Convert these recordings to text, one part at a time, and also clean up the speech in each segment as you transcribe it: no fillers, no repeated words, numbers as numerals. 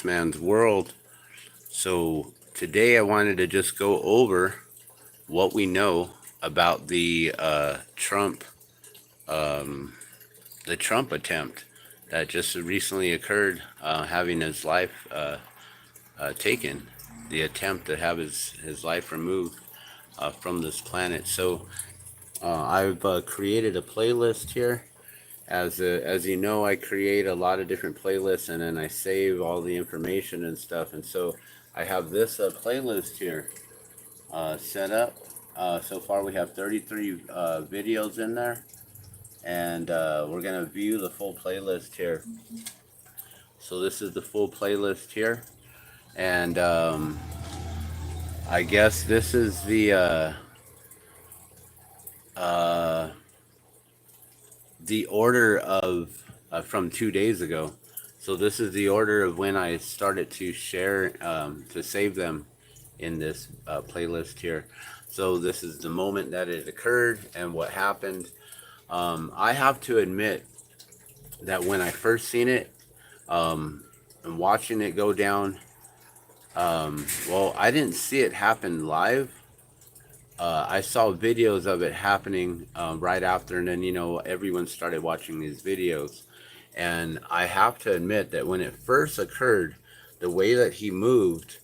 THEGLASSMAN'S world. So today I wanted to just go over what we know about the Trump attempt that just recently occurred, having his life taken, the attempt to have his life removed from this planet. So I've created a playlist here. As you know, I create a lot of different playlists, and then I save all the information and stuff. And so I have this playlist here set up. So far we have 33 videos in there, and we're gonna view the full playlist here. So this is the full playlist here, and I guess this is the order of from 2 days ago. So this is the order of when I started to share, to save them in this playlist here. So this is the moment that it occurred and what happened. I have to admit that when I first seen it, and watching it go down, well, I didn't see it happen live. I saw videos of it happening right after, and then everyone started watching these videos. And I have to admit that when it first occurred, the way that he moved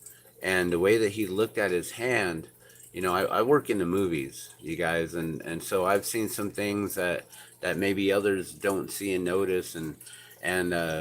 and the way that he looked at his hand, I work in the movies, you guys, and so I've seen some things that maybe others don't see and notice, and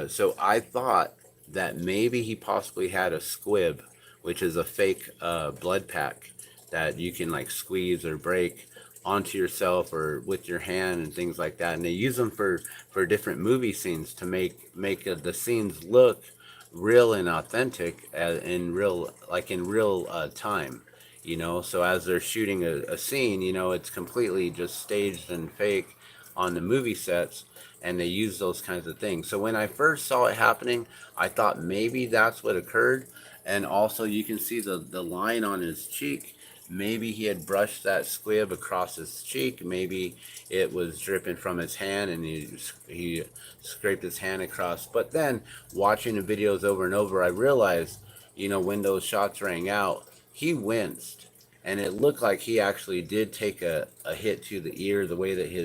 so I thought that maybe he possibly had a squib, which is a fake blood pack that you can like squeeze or break onto yourself or with your hand and things like that. And they use them for different movie scenes to make the scenes look real and authentic, in real time. So as they're shooting a scene, it's completely just staged and fake on the movie sets, and they use those kinds of things. So when I first saw it happening, I thought maybe that's what occurred. And also you can see the line on his cheek. Maybe he had brushed that squib across his cheek. Maybe it was dripping from his hand and he scraped his hand across. But then watching the videos over and over, I realized, when those shots rang out, he winced. And it looked like he actually did take a hit to the ear, the way that he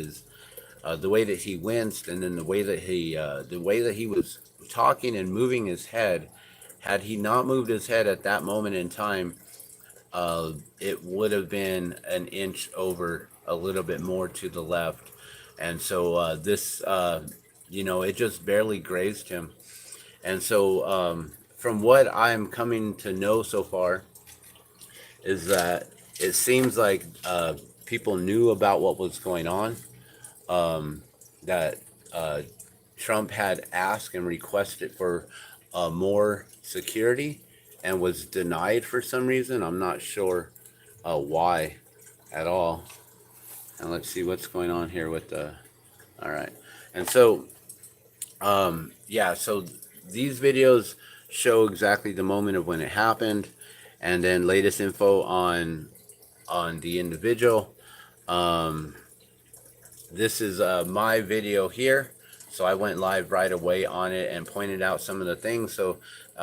winced, and then the way that he was talking and moving his head. Had he not moved his head at that moment in time, it would have been an inch over, a little bit more to the left. And so this, it just barely grazed him. And so from what I'm coming to know so far is that it seems like people knew about what was going on, that Trump had asked and requested for more security and was denied for some reason. I'm not sure why at all. And let's see what's going on here with the, all right. And so, yeah, so these videos show exactly the moment of when it happened, and then latest info on the individual. This is my video here. So I went live right away on it and pointed out some of the things. So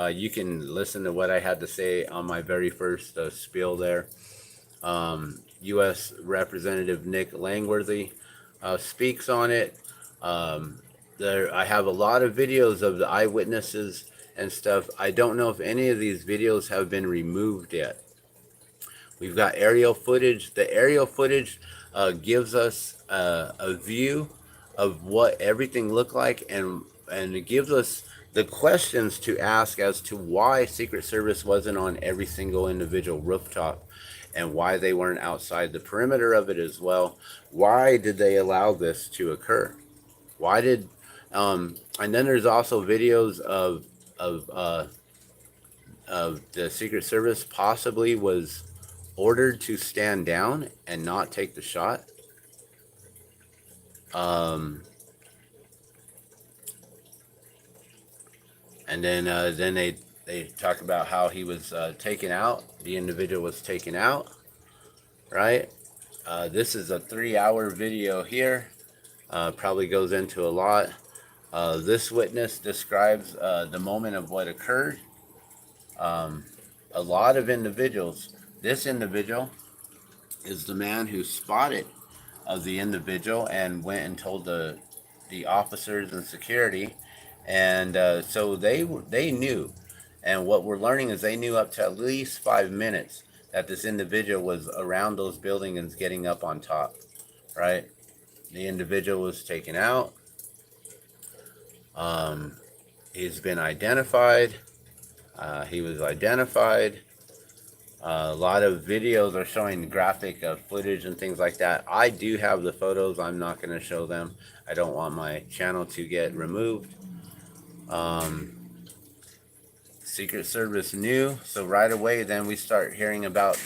you can listen to what I had to say on my very first spiel there. U.S. Representative Nick Langworthy speaks on it. I have a lot of videos of the eyewitnesses and stuff. I don't know if any of these videos have been removed yet. We've got aerial footage. The aerial footage gives us a view of what everything looked like, and it gives us the questions to ask as to why Secret Service wasn't on every single individual rooftop, and why they weren't outside the perimeter of it as well. Why did they allow this to occur? Why did and then there's also videos of the Secret Service possibly was ordered to stand down and not take the shot. And then they talk about how he was taken out. The individual was taken out, right? This is a 3-hour video here. Probably goes into a lot. This witness describes the moment of what occurred. A lot of individuals. This individual is the man who spotted of the individual and went and told the officers and security, and so they knew. And what we're learning is they knew up to at least 5 minutes that this individual was around those buildings getting up on top. Right, the individual was taken out. He's been identified. He was identified. A lot of videos are showing graphic footage and things like that. I do have the photos. I'm not going to show them. I don't want my channel to get removed. Secret Service knew, so right away then we start hearing about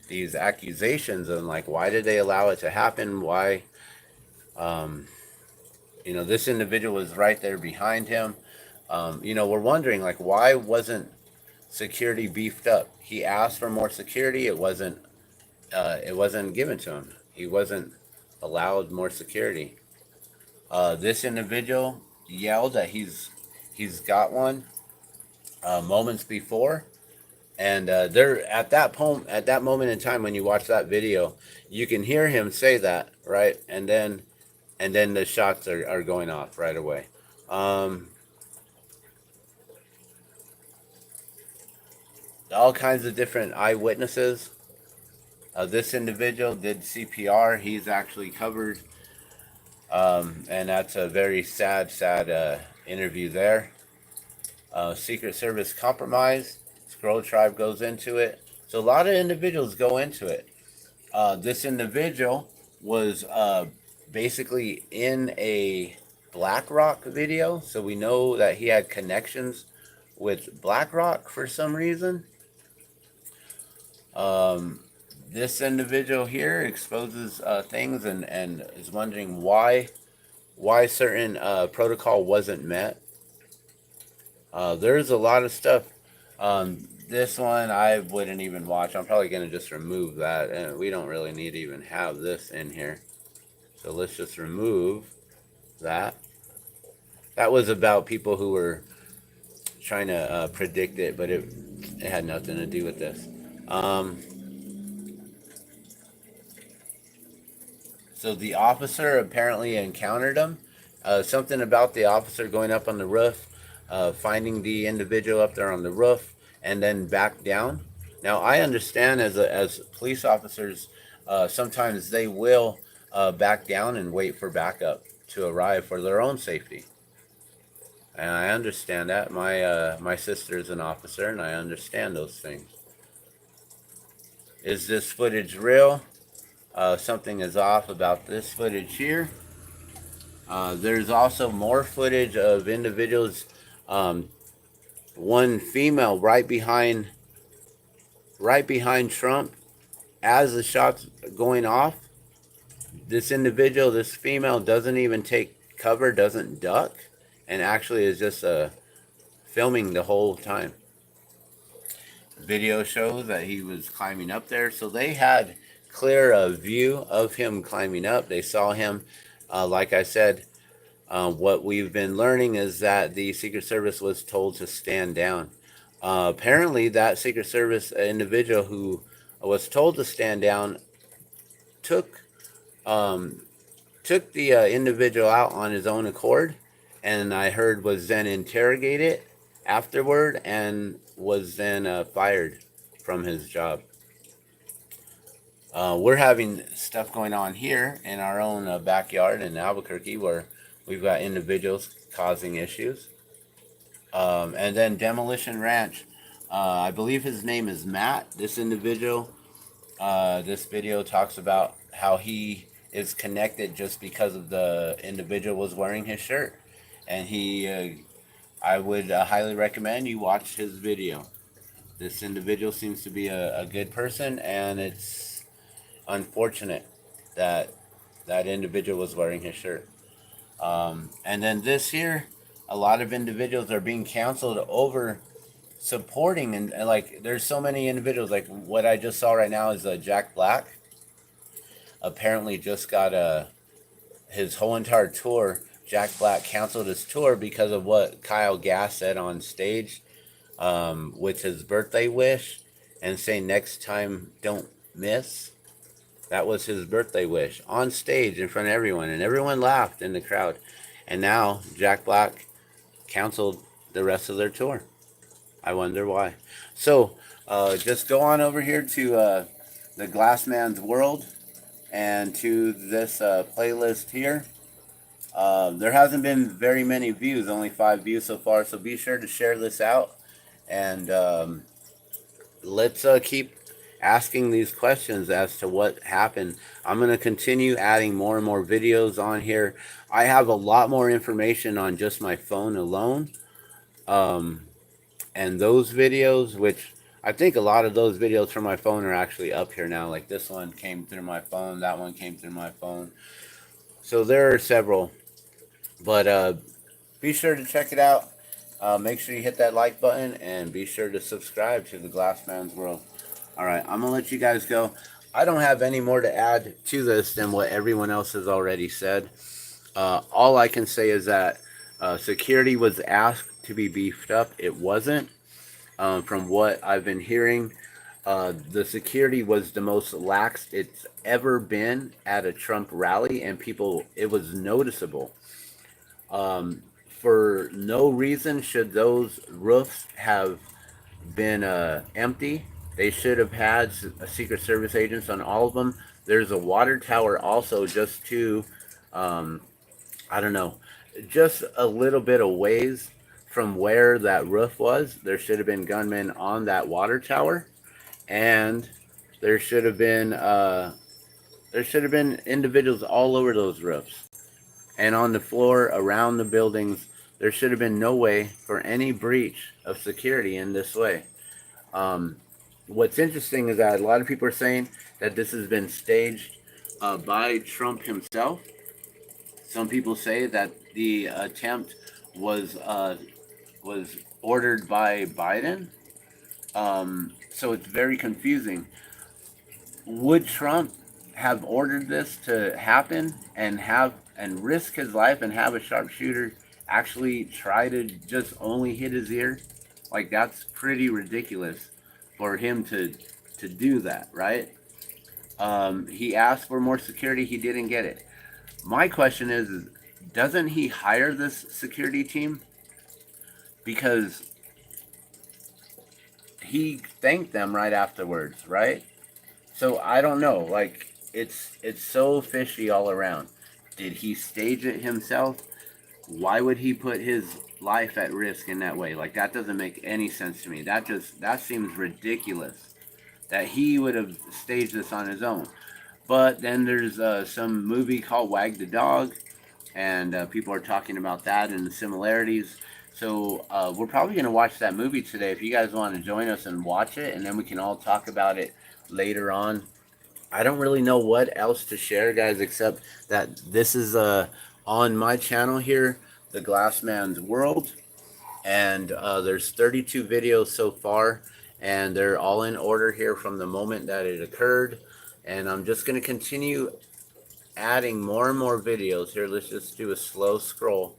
these accusations and like, why did they allow it to happen? Why? You know, this individual was right there behind him. You know, we're wondering like, why wasn't security beefed up? He asked for more security. It wasn't given to him. He wasn't allowed more security. This individual yelled that he's got one moments before, and there at that moment in time when you watch that video, you can hear him say that, right, and then the shots are going off right away. All kinds of different eyewitnesses. This individual did CPR. He's actually covered, and that's a very sad interview there. Secret Service compromise. Scroll Tribe goes into it. So a lot of individuals go into it. This individual was basically in a BlackRock video, so we know that he had connections with BlackRock for some reason. This individual here exposes things and is wondering why certain protocol wasn't met. There's a lot of stuff. This one I wouldn't even watch. I'm probably going to just remove that, and we don't really need to even have this in here. So let's just remove that. That was about people who were trying to predict it, but it had nothing to do with this. So the officer apparently encountered him. Something about the officer going up on the roof, finding the individual up there on the roof, and then back down. Now I understand as police officers, sometimes they will back down and wait for backup to arrive for their own safety. And I understand that. My sister is an officer, and I understand those things. Is this footage real? Something is off about this footage here. There's also more footage of individuals. One female right behind Trump as the shots going off. This individual, this female, doesn't even take cover, doesn't duck, and actually is just filming the whole time. Video shows that he was climbing up there, so they had clear view of him climbing up. They saw him. Like I said, what we've been learning is that the Secret Service was told to stand down. Apparently, that Secret Service individual who was told to stand down took the individual out on his own accord, and I heard was then interrogated afterward and was then fired from his job. We're having stuff going on here in our own backyard in Albuquerque where we've got individuals causing issues. And then Demolition Ranch, I believe his name is Matt. This individual, this video talks about how he is connected just because of the individual was wearing his shirt. And I would highly recommend you watch his video. This individual seems to be a good person, and it's unfortunate that that individual was wearing his shirt. And then this here, a lot of individuals are being canceled over supporting, and like there's so many individuals. Like what I just saw right now is Jack Black apparently just got his whole entire tour. Jack Black canceled his tour because of what Kyle Gass said on stage. with his birthday wish and say next time don't miss. That was his birthday wish on stage in front of everyone, and everyone laughed in the crowd. And now Jack Black canceled the rest of their tour. I wonder why. So just go on over here to the Glassman's World and to this playlist here. There hasn't been very many views, only 5 views so far. So be sure to share this out, and let's keep asking these questions as to what happened. I'm going to continue adding more and more videos on here. I have a lot more information on just my phone alone. And those videos, which I think a lot of those videos from my phone are actually up here now. Like this one came through my phone. That one came through my phone. So there are several. But be sure to check it out. Make sure you hit that like button and be sure to subscribe to the Glassman's World. All right, I'm going to let you guys go. I don't have any more to add to this than what everyone else has already said. All I can say is that security was asked to be beefed up. It wasn't. From what I've been hearing, the security was the most lax it's ever been at a Trump rally, and people, it was noticeable. For no reason should those roofs have been empty. They should have had Secret Service agents on all of them. There's a water tower also just to, I don't know, just a little bit of ways from where that roof was. There should have been gunmen on that water tower, and there should have been individuals all over those roofs and on the floor around the buildings. There should have been no way for any breach of security in this way. What's interesting is that a lot of people are saying that this has been staged by Trump himself. Some people say that the attempt was ordered by Biden. So it's very confusing. Would Trump have ordered this to happen and risk his life and have a sharpshooter actually try to just only hit his ear? Like, that's pretty ridiculous for him to do that, right? He asked for more security. He didn't get it. My question is doesn't he hire this security team? Because he thanked them right afterwards, right? So I don't know. Like, it's so fishy all around. Did he stage it himself? Why would he put his life at risk in that way? Like, that doesn't make any sense to me. That seems ridiculous that he would have staged this on his own. But then there's some movie called Wag the Dog, and people are talking about that and the similarities. So we're probably going to watch that movie today. If you guys want to join us and watch it, and then we can all talk about it later on. I don't really know what else to share, guys, except that this is on my channel here, The Glassman's World. And there's 32 videos so far, and they're all in order here from the moment that it occurred. And I'm just going to continue adding more and more videos here. Let's just do a slow scroll,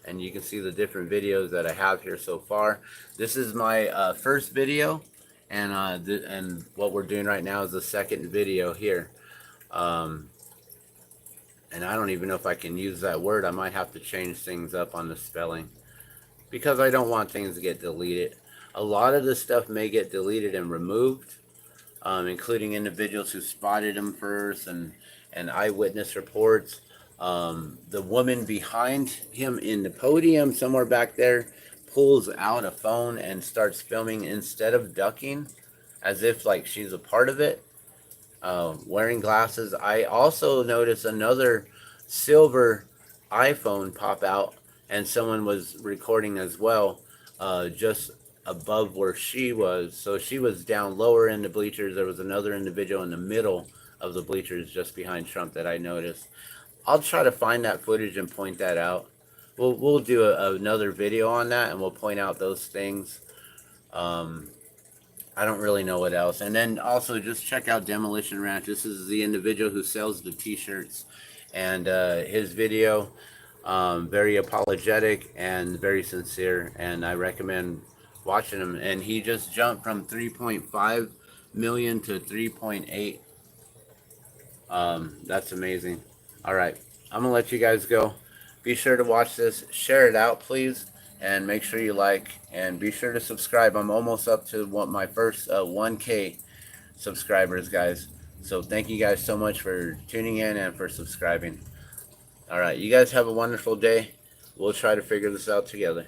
and you can see the different videos that I have here so far. This is my first video, and what we're doing right now is the second video here. And I don't even know if I can use that word. I might have to change things up on the spelling, because I don't want things to get deleted. A lot of this stuff may get deleted and removed, including individuals who spotted him first and eyewitness reports. The woman behind him in the podium, somewhere back there, pulls out a phone and starts filming instead of ducking, as if like she's a part of it, wearing glasses. I also noticed another silver iPhone pop out, and someone was recording as well, just above where she was. So she was down lower in the bleachers. There was another individual in the middle of the bleachers just behind Trump that I noticed. I'll try to find that footage and point that out. We'll do another video on that, and we'll point out those things. I don't really know what else. And then also just check out Demolition Ranch. This is the individual who sells the t-shirts, and his video, very apologetic and very sincere, and I recommend watching him, and he just jumped from 3.5 million to 3.8. That's amazing. All right, I'm gonna let you guys go. Be sure to watch this, share it out, please, and make sure you like, and be sure to subscribe. I'm almost up to what my first 1K subscribers, guys. So thank you guys so much for tuning in and for subscribing. All right, you guys have a wonderful day. We'll try to figure this out together.